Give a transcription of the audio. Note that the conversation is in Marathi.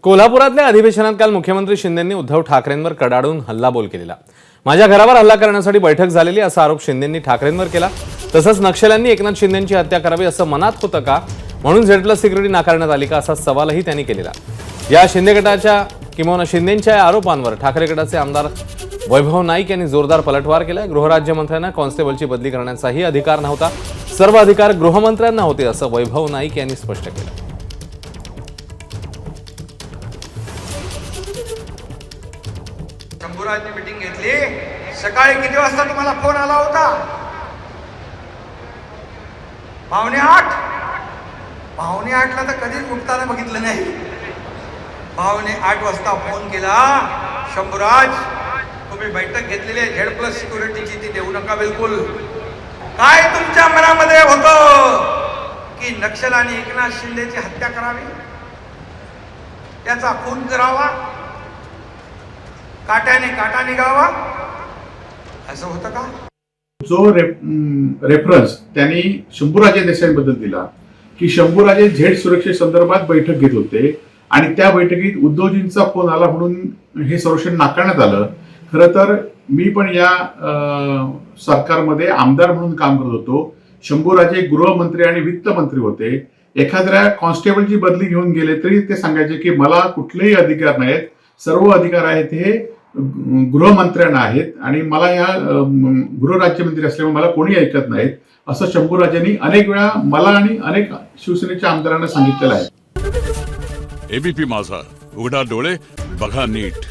कोल्हापुरातल्या अधिवेशनात काल मुख्यमंत्री शिंदेंनी उद्धव ठाकरेंवर कडाडून हल्लाबोल केलेला। माझ्या घरावर हल्ला करण्यासाठी बैठक झालेली असा आरोप शिंदेंनी ठाकरेंवर केला। तसंच नक्षल्यांनी एकनाथ शिंदेंची हत्या करावी असं मनात होतं का, म्हणून झेड+ सिक्युरिटी नाकारण्यात आली का, असा सवालही त्यांनी केलेला। या शिंदे गटाच्या किंवा शिंदेंच्या आरोपांवर ठाकरे गटाचे आमदार वैभव नाईक यांनी जोरदार पलटवार केला। गृहराज्यमंत्र्यांना कॉन्स्टेबलची बदली करण्याचाही अधिकार नव्हता, सर्व अधिकार गृहमंत्र्यांना होते असं वैभव नाईक यांनी स्पष्ट केलं। शंभूराजने मीटिंग घेतली, सकाळी किती वाजता तुम्हाला फोन आला होता? 7:45। 7:45ला तर कधीच उठताना बघितलं नाही। 7:45 वाजता फोन केला, शंभूराज तुम्ही बैठक घेतलेली आहे झेड+ सिक्युरिटीची, ती देऊ नका बिलकुल। काय तुमच्या मनामध्ये होतं की नक्षलांनी एकनाथ शिंदेची हत्या करावी, त्याचा खून करावा, काट्याने काटा निघावा, असं होतं का? जो रेफरन्स त्यांनी शंभूराजे देसाईंबद्दल दिला की शंभूराजे झेड सुरक्षेसंदर्भात बैठक घेत होते आणि त्या बैठकीत उद्धवजींचा फोन आला म्हणून हे सर्वेक्षण नाकारण्यात आलं। खरं तर मी पण या सरकारमध्ये आमदार म्हणून काम करत होतो। शंभूराजे गृहमंत्री आणि वित्त मंत्री होते। एखाद्या कॉन्स्टेबलची बदली घेऊन गेले तरी ते सांगायचे की मला कुठलेही अधिकार नाहीत, सर्व अधिकार आहेत हे गृहमंत्र्यांना आहेत आणि मला या गृहराज्यमंत्री असल्यामुळे मला कोणी ऐकत नाहीत, असं शंभूराजांनी अनेक वेळा मला आणि अनेक शिवसेनेच्या आमदारांना सांगितलेलं आहे। एबीपी माझा, उघडा डोळे बघा नीट।